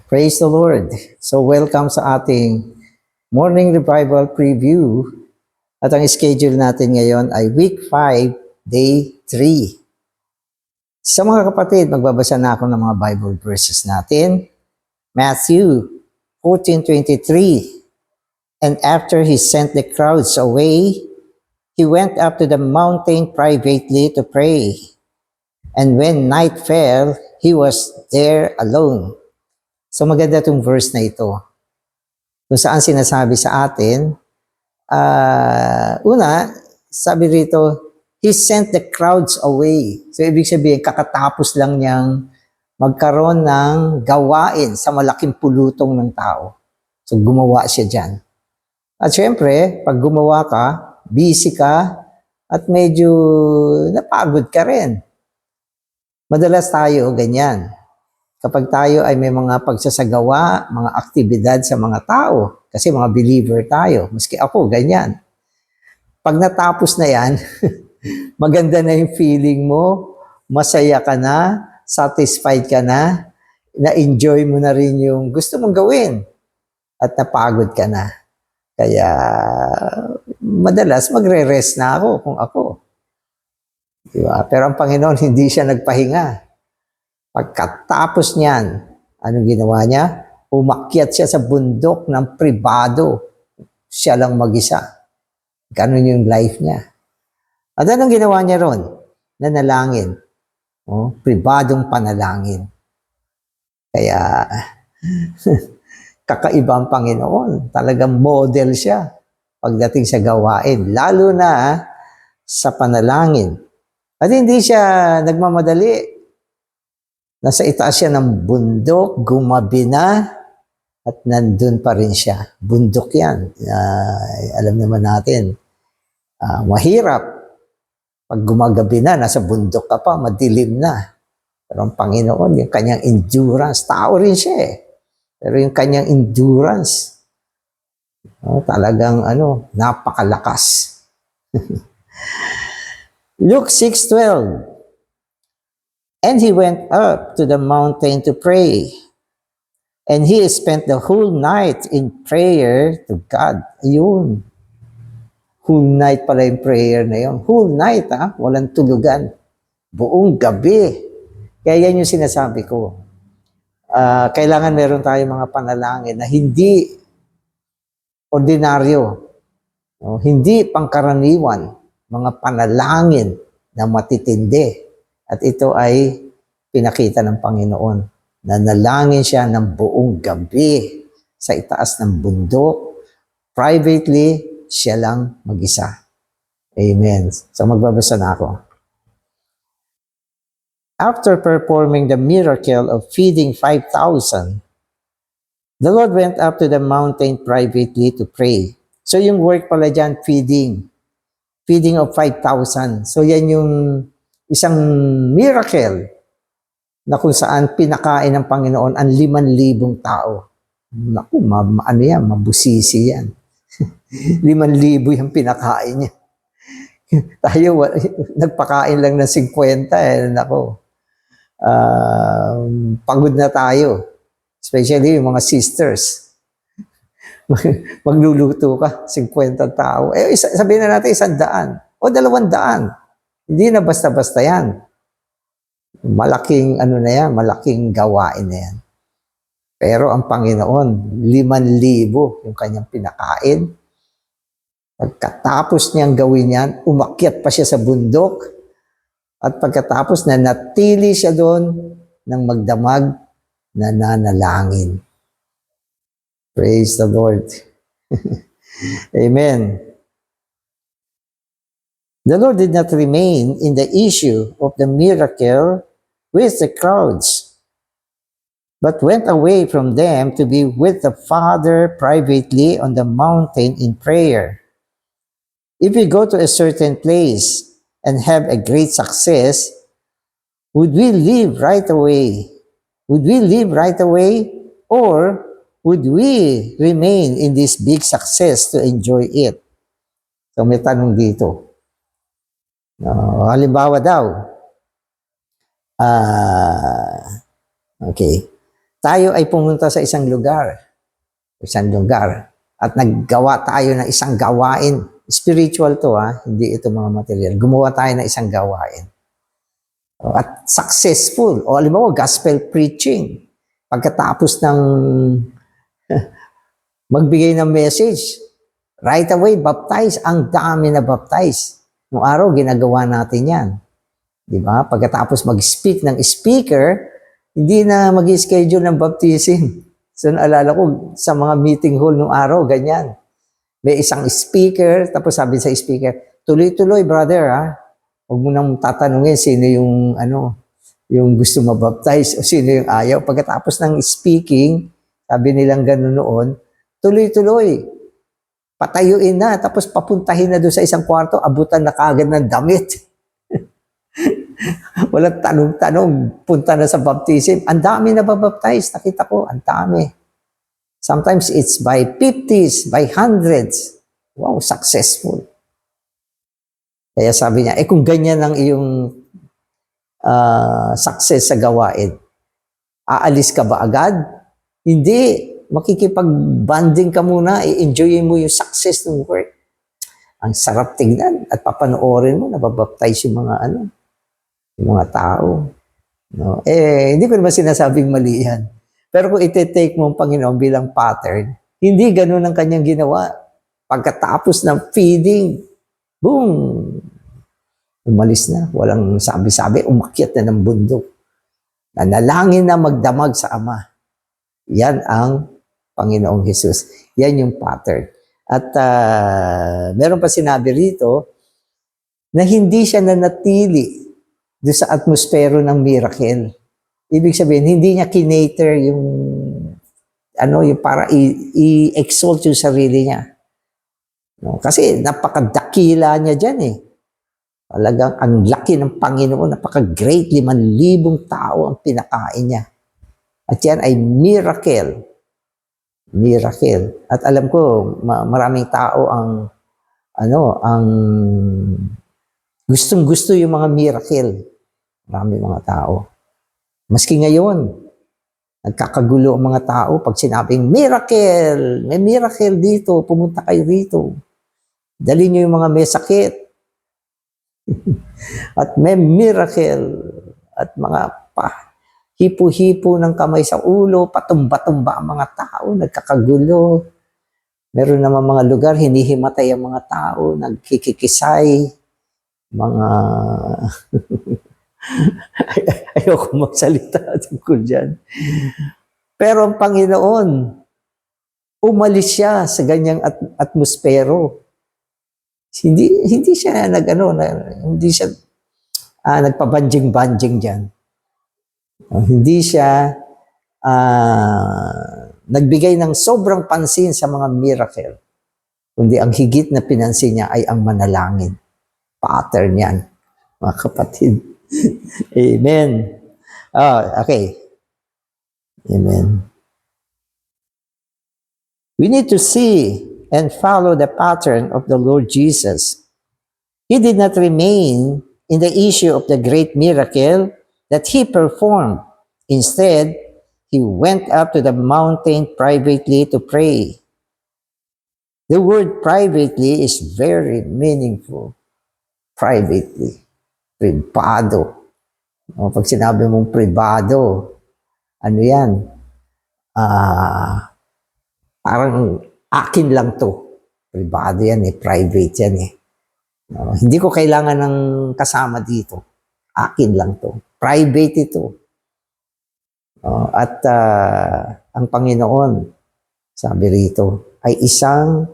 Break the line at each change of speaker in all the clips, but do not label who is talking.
Praise the Lord. So welcome sa ating morning revival preview. At ang schedule natin ngayon ay week 5, day 3. Sa mga kapatid, magbabasa na ako ng mga Bible verses natin. Matthew 14:23. And after he sent the crowds away, he went up to the mountain privately to pray. And when night fell, he was there alone. So maganda itong verse na ito. Kung saan sinasabi sa atin, una, sabi rito, he sent the crowds away. So ibig sabihin, kakatapos lang niyang magkaroon ng gawain sa malaking pulutong ng tao. So gumawa siya dyan. At syempre, pag gumawa ka, busy ka, at medyo napagod ka rin. Madalas tayo ganyan. Kapag tayo ay may mga pagsasagawa, mga aktibidad sa mga tao, kasi mga believer tayo, maski ako, ganyan. Pag natapos na yan, maganda na yung feeling mo, masaya ka na, satisfied ka na enjoy mo na rin yung gusto mong gawin, at napagod ka na. Kaya, madalas magre-rest na ako kung ako. Diba? Pero ang Panginoon, hindi siya nagpahinga. Pagkatapos niyan, anong ginawa niya? Umakyat siya sa bundok ng pribado. Siya lang mag-isa. Ganun yung life niya. At anong ginawa niya ron? Nanalangin. Pribadong panalangin. Kaya, kakaiba ang Panginoon. Talagang model siya pagdating sa gawain. Lalo na sa panalangin. At hindi siya nagmamadali. Nasa itaas siya ng bundok, gumabi na, at nandun pa rin siya. Bundok yan. Alam naman natin, mahirap. Pag gumagabi na, nasa bundok ka pa, madilim na. Pero ang Panginoon, yung kanyang endurance, tao rin siya eh. Pero yung kanyang endurance, talagang napakalakas. Luke 6:12. And he went up to the mountain to pray. And he spent the whole night in prayer to God. Ayun. Whole night pala yung prayer na yun. Whole night, walang tulugan. Buong gabi. Kaya yan yung sinasabi ko. Kailangan meron tayong mga panalangin na hindi ordinaryo. Hindi pangkaraniwan. Mga panalangin na matitindi. At ito ay pinakita ng Panginoon. Nanalangin siya ng buong gabi sa itaas ng bundok. Privately, siya lang mag-isa. Amen. So magbabasa na ako. After performing the miracle of feeding 5,000, the Lord went up to the mountain privately to pray. So yung work pala dyan, feeding. Feeding of 5,000. So yan yung isang miracle na kung saan pinakain ng Panginoon ang 5,000 tao. Naku, mabusisi yan. 5,000 yung pinakain niya. Tayo, nagpakain lang ng 50. Naku, pagod na tayo. Especially yung mga sisters. Magluluto ka, 50 tao. Sabihin na natin 100 o 200. Hindi na basta-basta yan. Malaking malaking gawain na yan. Pero ang Panginoon, 5,000 yung kanyang pinakain. Pagkatapos niyang gawin yan, umakyat pa siya sa bundok. At pagkatapos natili siya doon ng magdamag na nanalangin. Praise the Lord. Amen. The Lord did not remain in the issue of the miracle with the crowds, but went away from them to be with the Father privately on the mountain in prayer. If we go to a certain place and have a great success, would we leave right away? Would we leave right away? Or would we remain in this big success to enjoy it? So may tanong dito. Halimbawa daw, okay, tayo ay pumunta sa isang lugar, at naggawa tayo ng isang gawain. Spiritual to, hindi ito mga material. Gumawa tayo ng isang gawain. At successful. O alam mo, gospel preaching. Pagkatapos ng magbigay ng message, right away, baptize. Ang dami na baptize. Noong araw, ginagawa natin yan. Di ba? Pagkatapos mag-speak ng speaker, hindi na mag-schedule ng baptism. So, naalala ko, sa mga meeting hall noong araw, ganyan. May isang speaker, tapos sabi sa speaker, tuloy-tuloy, brother, huwag mo nang tatanungin sino yung gusto mabaptize o sino yung ayaw. Pagkatapos ng speaking, sabi nilang gano'n noon, tuloy-tuloy, patayuin na, tapos papuntahin na doon sa isang kwarto, abutan na kagad ng damit. Walang tanong-tanong, punta na sa baptism. Ang dami na babaptize, nakita ko, ang dami. Sometimes it's by 50s, by hundreds. Wow, successful. Kaya sabi niya, kung ganyan ang iyong success sa gawain, aalis ka ba agad? Hindi. Makikipag-bonding ka muna, i-enjoyin mo yung success ng work. Ang sarap tingnan at papanoorin mo, nababaptize yung mga tao. No? Hindi ko naman sinasabing mali yan. Pero kung iti-take mo ang Panginoon bilang pattern, hindi ganun ang kanyang ginawa. Pagkatapos ng feeding, boom! Umalis na. Walang sabi-sabi, umakyat na ng bundok. Nanalangin na magdamag sa Ama. Yan ang Panginoong Hesus. Yan yung pattern. At meron pa sinabi rito na hindi siya nanatili doon sa atmospero ng miracle. Ibig sabihin, hindi niya kinater yung para i-exalt yung sarili niya. No? Kasi napakadakila niya dyan Talagang ang laki ng Panginoon, napaka-great, 5,000 tao ang pinakain niya. At yan ay miracle. Miracle. At alam ko, maraming tao ang gustong-gusto yung mga miracle. Maraming mga tao. Maski ngayon, nagkakagulo ang mga tao pag sinabing, miracle! May miracle dito, pumunta kayo rito. Dali nyo yung mga may sakit. At may miracle. At mga hipo-hipo ng kamay sa ulo, patumba-tumba ang mga tao, nagkakagulo. Meron naman mga lugar, hinihimatay ang mga tao, nagkikikisay, mga... Ayoko magsalita tungkol dyan. Pero ang Panginoon, umalis siya sa ganyang atmospero. Hindi siya hindi siya nagpabanjing-banjing dyan. Hindi siya nagbigay ng sobrang pansin sa mga miracle. Kundi ang higit na pinansin niya ay ang manalangin. Pattern yan, mga kapatid. Amen. Okay. Amen. We need to see and follow the pattern of the Lord Jesus. He did not remain in the issue of the great miracle that he performed. Instead, he went up to the mountain privately to pray. The word privately is very meaningful. Privately. Privado. Pag sinabi mong privado, ano yan? Parang akin lang to. Privado yan private yan hindi ko kailangan ng kasama dito. Akin lang to. Private ito. At ang Panginoon, sabi rito, ay isang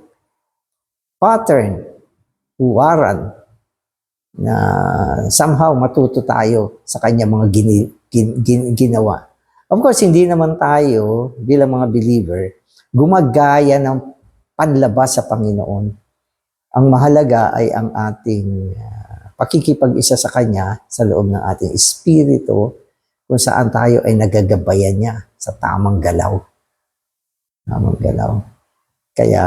pattern, huwaran, na somehow matuto tayo sa kanya mga ginawa. Of course, hindi naman tayo bilang mga believer gumagaya ng panlabas sa Panginoon. Ang mahalaga ay ang ating pakikipag-isa sa Kanya sa loob ng ating espiritu kung saan tayo ay nagagabayan niya sa tamang galaw. Tamang galaw. Kaya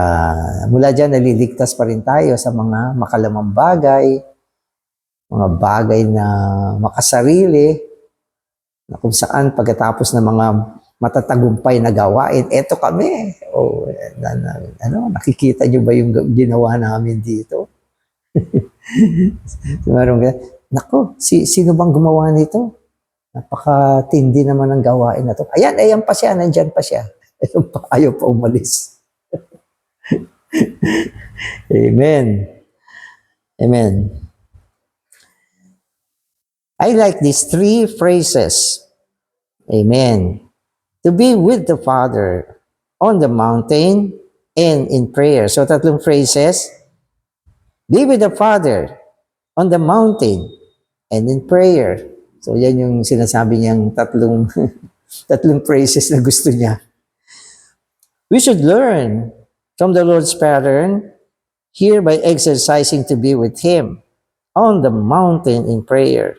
mula dyan, naliligtas pa rin tayo sa mga makalamang bagay, mga bagay na makasarili, na kung saan pagkatapos ng mga matatagumpay na gawain. Eto kami. Nakikita nyo ba yung ginawa namin dito? Nako, sino bang gumawa nito? Napakatindi naman ng gawain na to. Ayan pa siya, nandyan pa siya. Ayaw pa umalis. Amen. Amen. I like these 3 phrases. Amen. To be with the Father on the mountain and in prayer. So, 3 phrases. Be with the Father on the mountain and in prayer. So, yan yung sinasabi niyang 3 phrases na gusto niya. We should learn from the Lord's pattern here by exercising to be with Him on the mountain in prayer.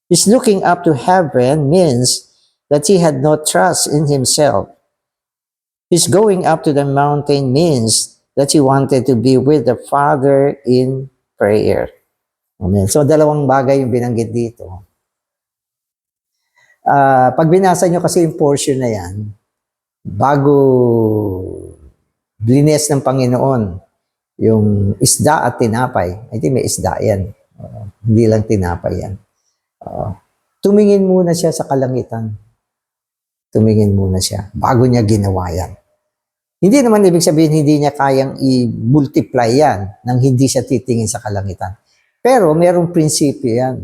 His looking up to heaven means that he had no trust in himself. His going up to the mountain means that he wanted to be with the Father in prayer. Amen. So, 2 bagay yung binanggit dito. Pag binasa nyo kasi yung portion na yan, bago blines ng Panginoon, yung isda at tinapay, I think may isda yan. Hindi lang tinapay yan. Tumingin muna siya sa kalangitan. Tumingin muna siya bago niya ginawa yan. Hindi naman ibig sabihin hindi niya kayang i-multiply yan nang hindi siya titingin sa kalangitan. Pero merong prinsipyo yan.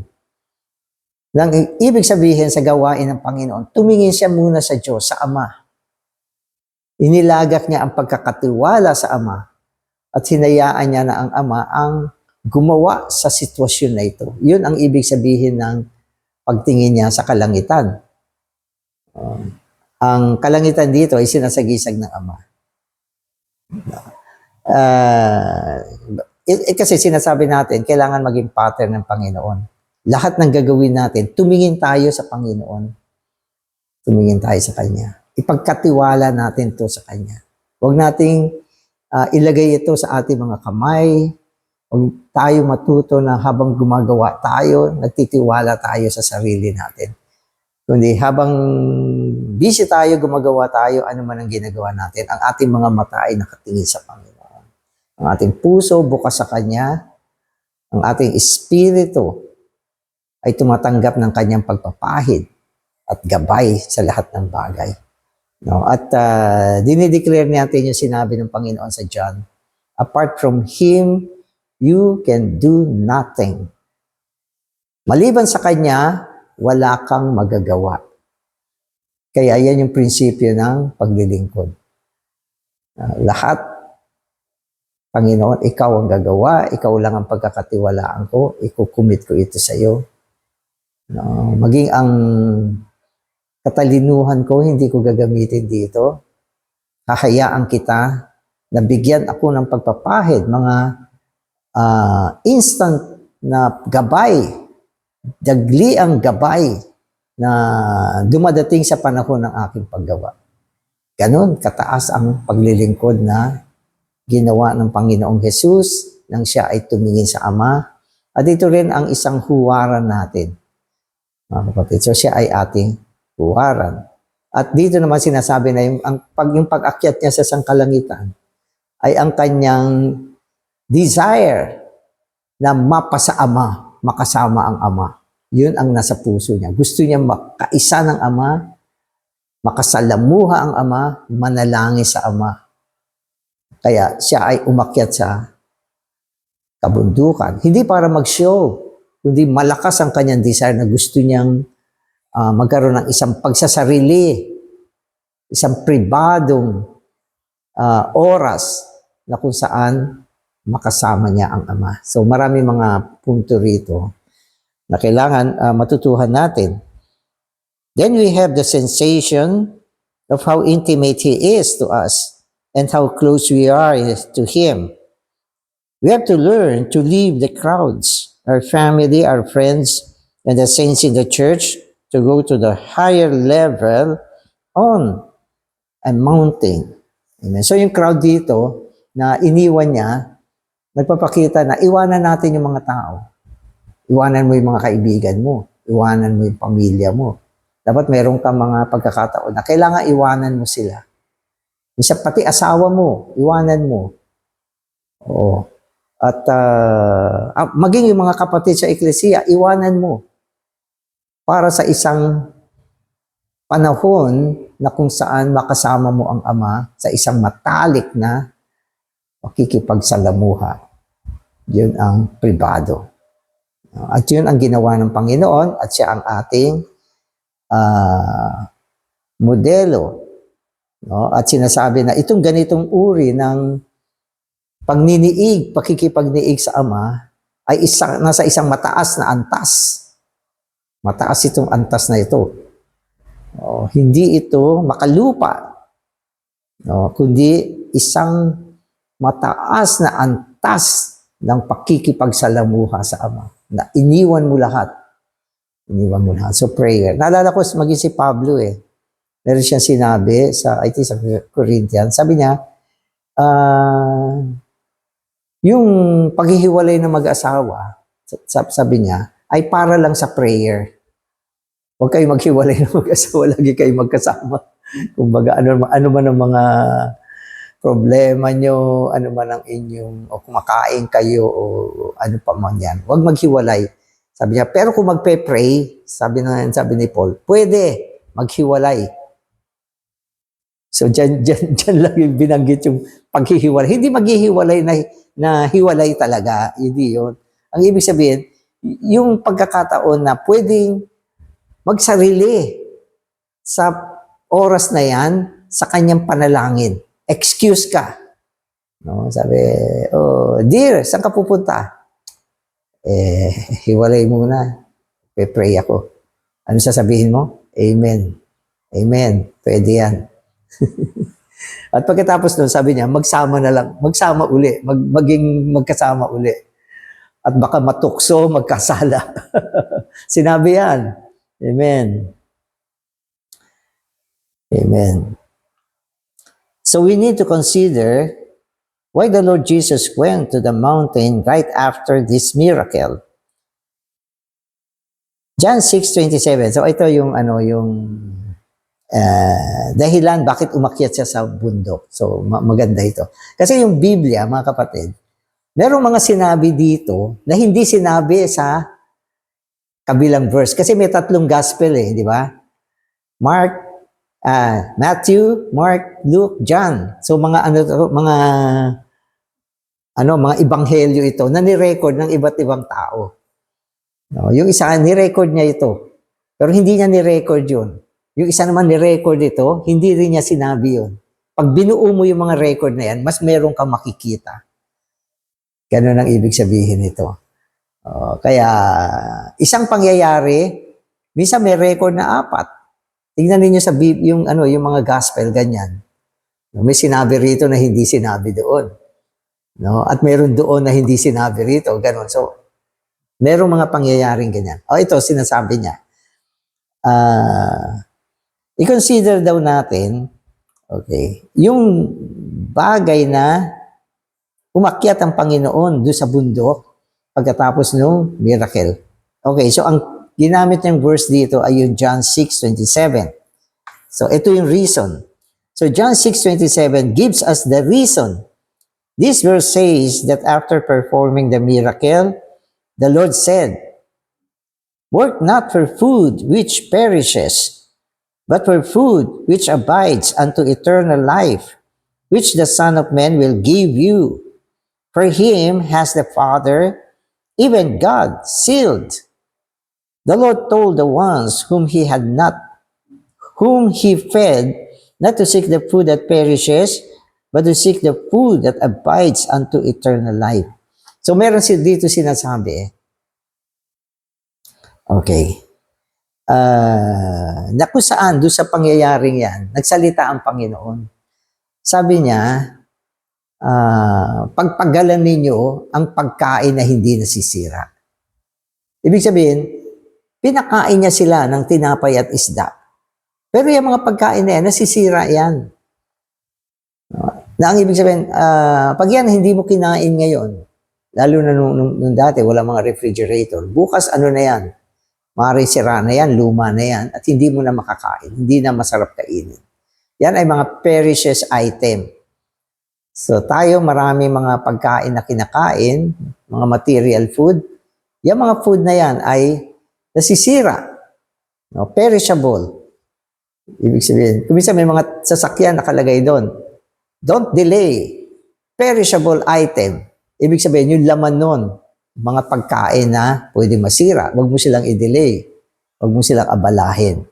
Nang ibig sabihin sa gawain ng Panginoon, tumingin siya muna sa Diyos, sa Ama. Inilagak niya ang pagkakatiwala sa Ama at hinayaan niya na ang Ama ang gumawa sa sitwasyon na ito. Yun ang ibig sabihin ng pagtingin niya sa kalangitan. Ang kalangitan dito ay sinasagisag ng Ama. Kasi sinasabi natin, kailangan maging pattern ng Panginoon. Lahat ng gagawin natin, tumingin tayo sa Panginoon. Tumingin tayo sa Kanya. Ipagkatiwala natin to sa Kanya. Huwag nating ilagay ito sa ating mga kamay. Huwag tayo matuto na habang gumagawa tayo, nagtitiwala tayo sa sarili natin. Kundi habang busy tayo, gumagawa tayo, ano man ang ginagawa natin, ang ating mga mata ay nakatingin sa Panginoon. Ang ating puso bukas sa Kanya, ang ating espiritu ay tumatanggap ng Kanyang pagpapahid at gabay sa lahat ng bagay. No? At dinideclare natin yung sinabi ng Panginoon sa John, apart from Him, you can do nothing. Maliban sa Kanya, wala kang magagawa. Kaya yan yung prinsipyo ng paglilingkod. Lahat, Panginoon, ikaw ang gagawa, ikaw lang ang pagkakatiwalaan ko, ikukumit ko ito sa iyo. Maging ang katalinuhan ko, hindi ko gagamitin dito. Hahayaan kita na bigyan ako ng pagpapahid, mga instant na gabay, dagli ang gabay na dumadating sa panahon ng aking paggawa. Ganon, kataas ang paglilingkod na ginawa ng Panginoong Jesus nang siya ay tumingin sa Ama. At ito rin ang isang huwaran natin. Mga kapatid, so siya ay ating huwaran. At dito naman sinasabi na yung pag-akyat niya sa sangkalangitan ay ang kanyang desire na mapasa Ama, makasama ang Ama. Yun ang nasa puso niya. Gusto niya makaisa ng Ama, makasalamuha ang Ama, manalangin sa Ama. Kaya siya ay umakyat sa kabundukan. Hindi para mag-show, kundi malakas ang kanyang desire na gusto niyang magkaroon ng isang pagsasarili, isang pribadong oras na kung saan makasama niya ang Ama. So marami mga punto rito na kailangan matutuhan natin. Then we have the sensation of how intimate He is to us and how close we are to Him. We have to learn to leave the crowds, our family, our friends, and the saints in the church to go to the higher level on a mountain. Amen. So yung crowd dito na iniwan niya, nagpapakita na iwanan natin yung mga tao. Iwanan mo yung mga kaibigan mo. Iwanan mo yung pamilya mo. Dapat meron kang mga pagkakataon na kailangan iwanan mo sila. Minsan pati asawa mo, iwanan mo. Oo. At maging yung mga kapatid sa eklesiya, iwanan mo. Para sa isang panahon na kung saan makasama mo ang Ama sa isang matalik na makikipagsalamuha. Yun ang pribado. At yun ang ginawa ng Panginoon at siya ang ating modelo. No? At sinasabi na itong ganitong uri ng pagniniig, pakikipagniig sa Ama ay nasa isang mataas na antas. Mataas itong antas na ito. Hindi ito makalupa. Kundi isang mataas na antas ng pakikipagsalamuha sa Ama. Na iniwan mo lahat. Iniwan mo lahat. So prayer. Naalala ko maging si Pablo Meron siyang sinabi sa Corinthians. Sabi niya, yung paghihiwalay ng mag-asawa, sabi niya, ay para lang sa prayer. Huwag kayo maghiwalay ng mag-asawa, lagi kayo magkasama. Kumbaga, ano man ang mga problema nyo, ano man ang inyong, o kumakain kayo, o ano pa man yan. Huwag maghiwalay. Sabi niya, pero kung magpe-pray, sabi ni Paul, pwede maghiwalay. So, dyan lang yung binanggit yung paghihiwalay. Hindi maghihiwalay na hiwalay talaga. Hindi yun. Ang ibig sabihin, yung pagkakataon na pwedeng magsarili sa oras na yan sa kanyang panalangin. Excuse ka. No? Sabi, dear, saan ka pupunta? Hiwalay muna. Pray ako. Ano sasabihin mo? Amen. Amen. Pwede yan. At pagkatapos nun, sabi niya, magsama na lang. Magsama uli. Maging magkasama uli. At baka matukso, magkasala. Sinabi yan. Amen. Amen. So we need to consider why the Lord Jesus went to the mountain right after this miracle. John 6:27. So ito yung dahilan bakit umakyat siya sa bundok. So maganda ito. Kasi yung Biblia, mga kapatid, merong mga sinabi dito na hindi sinabi sa kabilang verse. Kasi may 3 gospel di ba? Matthew, Mark, Luke, John. So mga mga ebanghelyo ito na ni-record ng iba't ibang tao. No, yung isa ni-record niya ito. Pero hindi niya ni-record 'yun. Yung isa naman ni-record ito, hindi rin niya sinabi 'yun. Pag binuo mo yung mga record na yan, mas meron kang makikita. Ganun ang ibig sabihin nito. Kaya isang pangyayari, minsan may record na 4. Tingnan niyo sa yung mga gospel ganyan. May sinabi rito na hindi sinabi doon. No? At meron doon na hindi sinabi rito, ganun. So merong mga pangyayaring ganyan. Ito sinasabi niya. I-consider daw natin yung bagay na umakyat ang Panginoon doon sa bundok pagkatapos ng miracle. Okay, so ang ginamit niyang verse dito ay yung John 6:27. So, ito yung reason. So, John 6:27 gives us the reason. This verse says that after performing the miracle, the Lord said, "Work not for food which perishes, but for food which abides unto eternal life, which the Son of Man will give you. For him has the Father, even God, sealed." The Lord told the ones whom he fed, not to seek the food that perishes, but to seek the food that abides unto eternal life. So meron dito sinasabi, na kung saan, doon sa pangyayaring yan, nagsalita ang Panginoon. Sabi niya, pagpagalan ninyo ang pagkain na hindi nasisira. Ibig sabihin, pinakain niya sila ng tinapay at isda. Pero yung mga pagkain na yan, nasisira yan. Na ang ibig sabihin, pag yan hindi mo kinain ngayon, lalo na nung dati, wala mga refrigerator, bukas ano na yan? Maaaring sira na yan, luma na yan, at hindi mo na makakain, hindi na masarap kainin. Yan ay mga perishes item. So tayo marami mga pagkain na kinakain, mga material food. Yung mga food na yan ay nasisira, no? Perishable. Ibig sabihin, kumisa may mga sasakyan nakalagay doon. Don't delay. Perishable item. Ibig sabihin, yung laman nun, mga pagkain na pwede masira. Huwag mo silang i-delay. Huwag mo silang abalahin.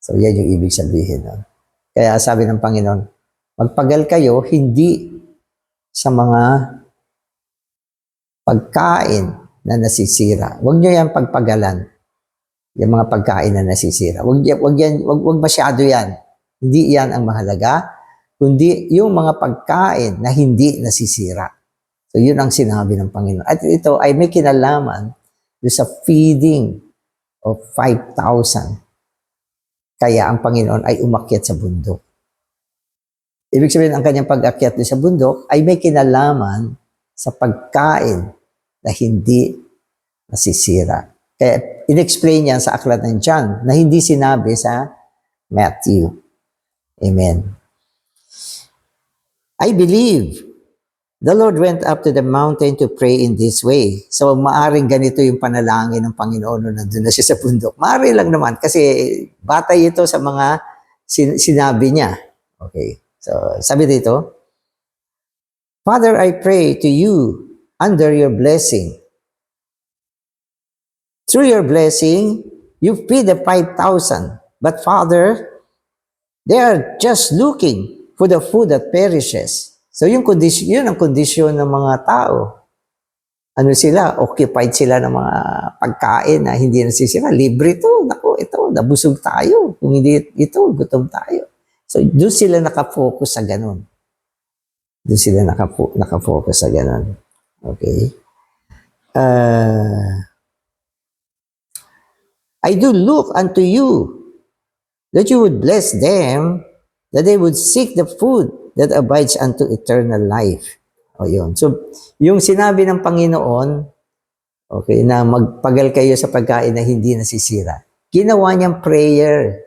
So, yan yung ibig sabihin. No? Kaya sabi ng Panginoon, magpagal kayo, hindi sa mga pagkain na nasisira. Huwag nyo yan pagpagalan. Yung mga pagkain na nasisira. Huwag masyado yan. Hindi yan ang mahalaga, kundi yung mga pagkain na hindi nasisira. So, yun ang sinabi ng Panginoon. At ito ay may kinalaman sa feeding of 5,000. Kaya ang Panginoon ay umakyat sa bundok. Ibig sabihin, ang kanyang pag-akyat sa bundok ay may kinalaman sa pagkain na hindi nasisira. Kaya in-explain niya sa aklat ng John na hindi sinabi sa Matthew. Amen. I believe the Lord went up to the mountain to pray in this way. So, maaring ganito yung panalangin ng Panginoon nung nandun na siya sa bundok. Maaari lang naman kasi batay ito sa mga sinabi niya. Okay. So, sabi dito, Father, I pray to you under your blessing. Through your blessing, you feed the 5,000. But Father, they are just looking for the food that perishes. So yung kondisyon, yun ang kondisyon ng mga tao. Ano sila? Occupied sila ng mga pagkain na hindi nasisira. Libre ito. Naku, ito, nabusog tayo. Kung hindi ito, gutom tayo. So doon sila nakafocus sa ganun. Doon sila nakafocus sa ganun. Okay? I do look unto you that you would bless them, that they would seek the food that abides unto eternal life. O yun. So, yung sinabi ng Panginoon, okay, na magpagal kayo sa pagkain na hindi nasisira, ginawa niyang prayer.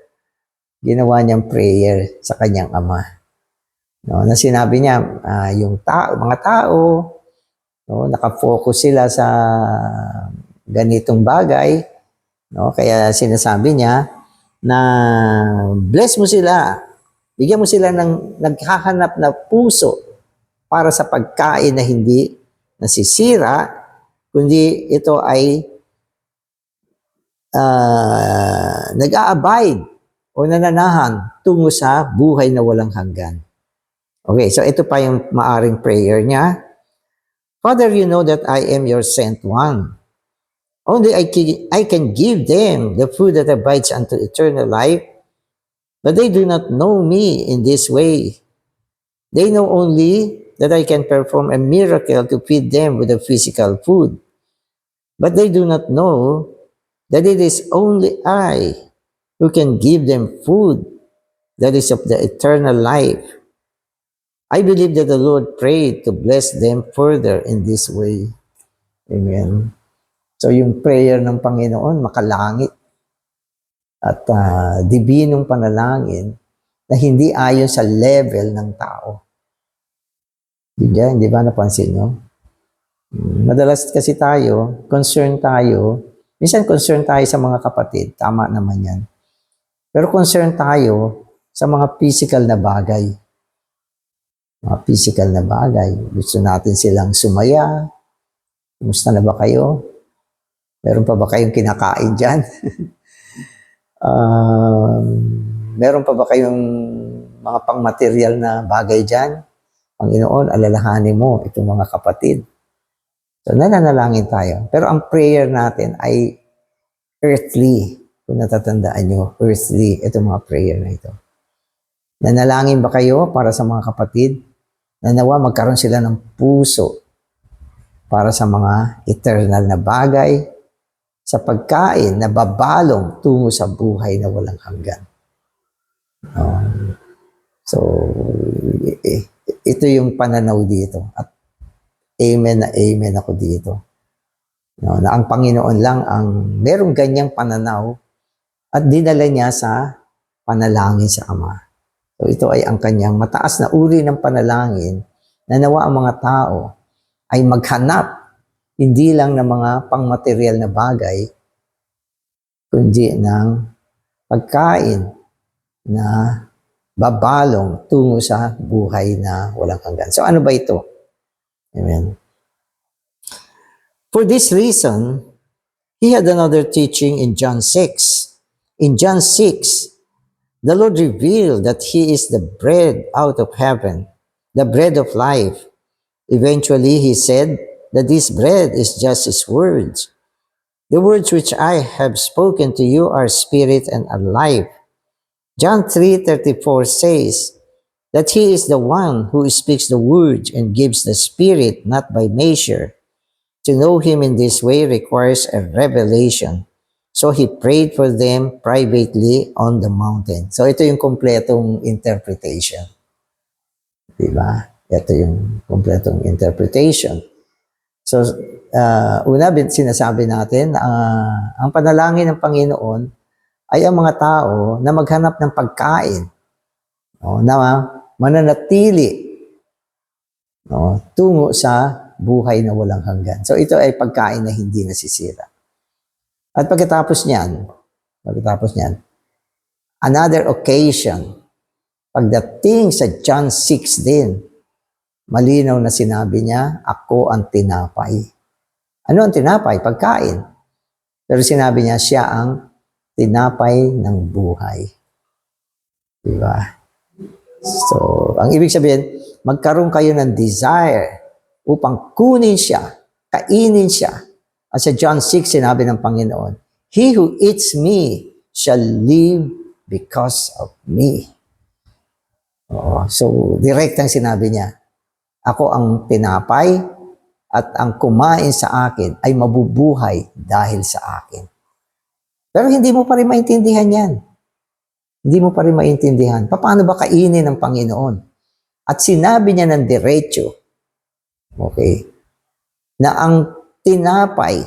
Ginawa niyang prayer sa kanyang Ama. No, na sinabi niya, yung mga tao, no, nakafocus sila sa ganitong bagay, no, kaya sinasabi niya na bless mo sila. Bigyan mo sila ng naghahanap na puso para sa pagkain na hindi nasisira, kundi ito ay nag-a-abide o nananahan tungo sa buhay na walang hanggan. Okay, so ito pa yung maaring prayer niya. Father, you know that I am your sent one. Only I can give them the food that abides unto eternal life. But they do not know me in this way. They know only that I can perform a miracle to feed them with the physical food. But they do not know that it is only I who can give them food that is of the eternal life. I believe that the Lord prayed to bless them further in this way. Amen. So yung prayer ng Panginoon, makalangit at dibinong panalangin na hindi ayon sa level ng tao. Hindi ba napansin nyo? Madalas kasi tayo, concern tayo, minsan concern tayo sa mga kapatid, tama naman yan. Pero concern tayo sa mga physical na bagay. Mga physical na bagay. Gusto natin silang sumaya. Kumusta na ba kayo? Meron pa ba kayong kinakain dyan? Meron pa ba kayong mga pangmaterial na bagay dyan? Panginoon, alalahanin mo itong mga kapatid. So, nananalangin tayo. Pero ang prayer natin ay earthly. Kung natatandaan nyo, earthly, itong mga prayer na ito. Nanalangin ba kayo para sa mga kapatid? Na nawa magkaroon sila ng puso para sa mga eternal na bagay, sa pagkain na babalong tungo sa buhay na walang hanggan. So, ito yung pananaw dito. At amen na amen ako dito. No, na ang Panginoon lang ang merong ganyang pananaw at dinala niya sa panalangin sa Ama. So ito ay ang kanyang mataas na uri ng panalangin na nawa ang mga tao ay maghanap hindi lang ng mga pangmaterial na bagay, kundi ng pagkain na babalong tungo sa buhay na walang hanggan. So ano ba ito? Amen. For this reason, he had another teaching in John 6. In John 6, the Lord revealed that he is the bread out of heaven, the bread of life. Eventually, he said that this bread is just his words. The words which I have spoken to you are spirit and are life. John 3:34 says that he is the one who speaks the words and gives the spirit, not by measure. To know him in this way requires a revelation. So he prayed for them privately on the mountain. So ito yung kompletong interpretation. Diba? Ito yung kompletong interpretation. So, sinasabi natin, ang panalangin ng Panginoon ay ang mga tao na maghanap ng pagkain, no, na mananatili, no, tungo sa buhay na walang hanggan. So ito ay pagkain na hindi nasisira. At pagkatapos niyan, another occasion, pagdating sa John 6 din, malinaw na sinabi niya, ako ang tinapay. Ano ang tinapay? Pagkain. Pero sinabi niya, siya ang tinapay ng buhay. Diba? So, ang ibig sabihin, magkaroon kayo ng desire upang kunin siya, kainin siya. At sa John 6, sinabi ng Panginoon, he who eats me shall live because of me. So, direktang sinabi niya, ako ang tinapay at ang kumain sa akin ay mabubuhay dahil sa akin. Pero hindi mo pa rin maintindihan yan. Hindi mo pa rin maintindihan. Paano ba kainin ng Panginoon? At sinabi niya ng diretso, okay, na ang tinapay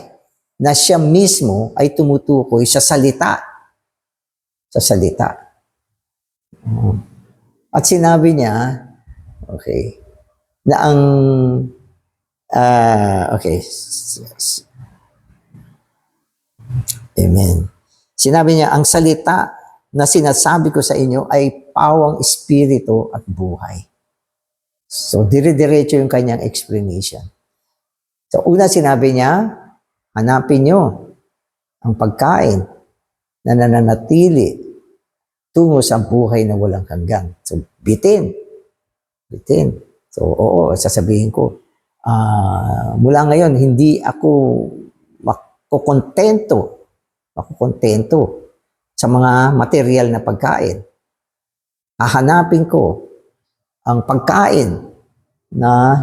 na siya mismo ay tumutukoy sa salita. Sa salita. At sinabi niya, okay, na ang, okay, amen. Sinabi niya, ang salita na sinasabi ko sa inyo ay pawang espiritu at buhay. So, dire-diretso yung kanyang explanation. So, una sinabi niya, hanapin nyo ang pagkain na nananatili tungo sa buhay na walang hanggan. So, bitin. So, oo, sasabihin ko, mula ngayon, hindi ako makukontento sa mga material na pagkain. Hahanapin ko ang pagkain na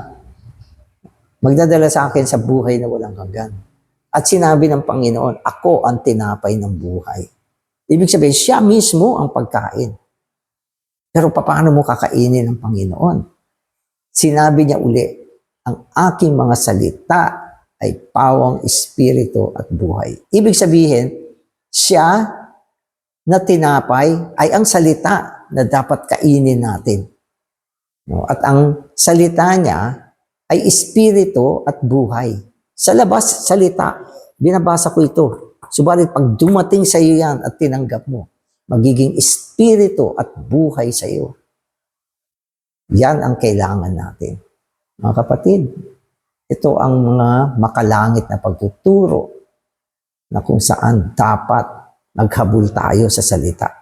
magdadala sa akin sa buhay na walang hanggan. At sinabi ng Panginoon, ako ang tinapay ng buhay. Ibig sabihin, siya mismo ang pagkain. Pero paano mo kakainin ng Panginoon? Sinabi niya uli, ang aking mga salita ay pawang espiritu at buhay. Ibig sabihin, siya na tinapay ay ang salita na dapat kainin natin. At ang salita niya ay espiritu at buhay. Sa labas, salita, binabasa ko ito. Subalit pag dumating sa iyo yan at tinanggap mo, magiging espiritu at buhay sa iyo. Yan ang kailangan natin. Mga kapatid, ito ang mga makalangit na pagtuturo na kung saan dapat maghabol tayo sa salita.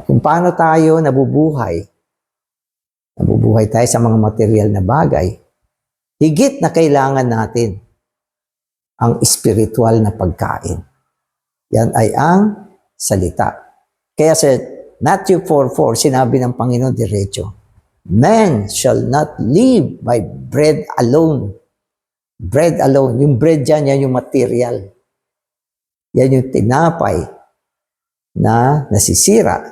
Kung paano tayo nabubuhay tayo sa mga material na bagay, higit na kailangan natin ang espiritual na pagkain. Yan ay ang salita. Kaya sa Matthew 4:4, sinabi ng Panginoon diretso, man shall not live by bread alone. Bread alone. Yung bread dyan, yan yung material. Yan yung tinapay na nasisira.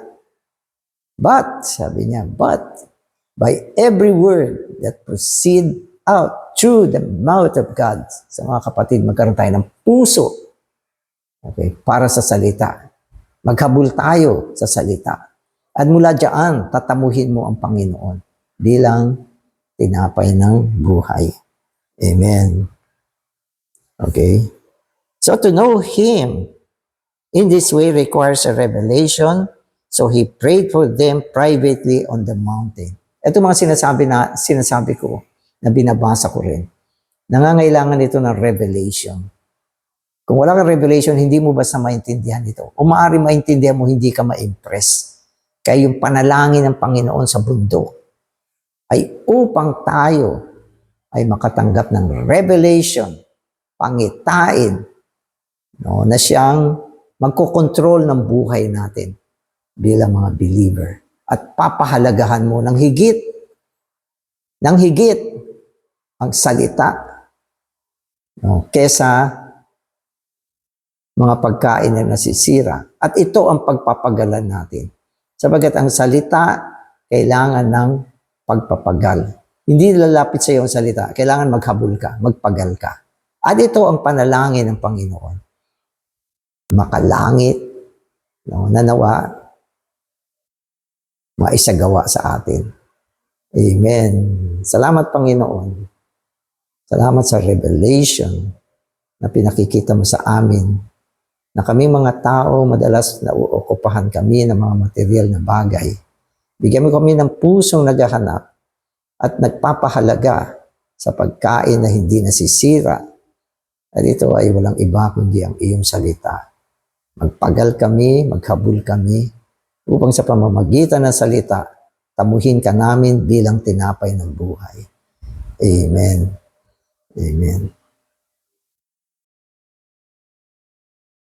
But, sabi niya, but by every word that proceed out through the mouth of God. Sa mga kapatid, magkaroon tayo ng puso, okay, para sa salita. Maghabol tayo sa salita. At mula diyan, tatamuhin mo ang Panginoon bilang tinapay ng buhay. Amen. Okay? So to know Him in this way requires a revelation. So He prayed for them privately on the mountain. Ito mga sinasabi ko na binabasa ko rin. Nangangailangan ito ng revelation. Kung wala kang revelation, hindi mo basta maintindihan ito. O maaari maintindihan mo, hindi ka ma-impress. Kaya yung panalangin ng Panginoon sa bundok ay upang tayo ay makatanggap ng revelation, pangitain, no, na siyang magkokontrol ng buhay natin bilang mga believer. At papahalagahan mo ng higit ang salita, no, kesa mga pagkain na nasisira. At ito ang pagpapagalan natin. Sabagat ang salita, kailangan ng pagpapagal. Hindi lalapit sa iyo ang salita. Kailangan maghabol ka, magpagal ka. At ito ang panalangin ng Panginoon. Makalangit, no, nanawa, maisagawa sa atin. Amen. Salamat, Panginoon. Salamat sa revelation na pinakikita mo sa amin na kami mga tao, madalas nauokupahan kami ng mga material na bagay. Bigyan mo kami ng pusong naghahanap at nagpapahalaga sa pagkain na hindi nasisira. At ito ay walang iba kundi ang iyong salita. Magpagal kami, maghabol kami, upang sa pamamagitan ng salita, tamuhin ka namin bilang tinapay ng buhay. Amen. Amen.